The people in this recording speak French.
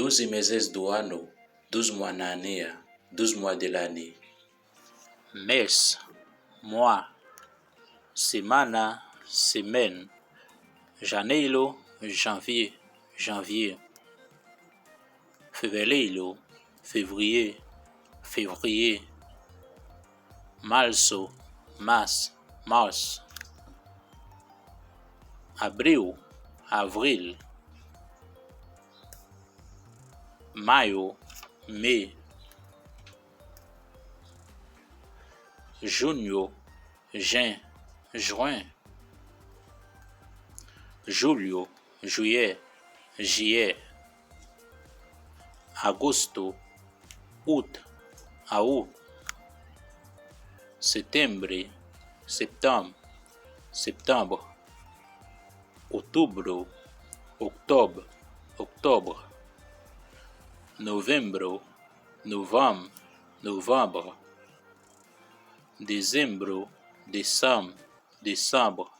12 meses do ano, 12 mois na année, 12 mois de l'année. Mês, mois, semana, semaine, janeiro, janvier, janvier, fevereiro, février, février, março, mars, abril, avril, maio, mai, junho, juin, julho, juillet, agosto, août, setembro, septembre, outubro, octobre, novembro, novembre, dezembro, décembre,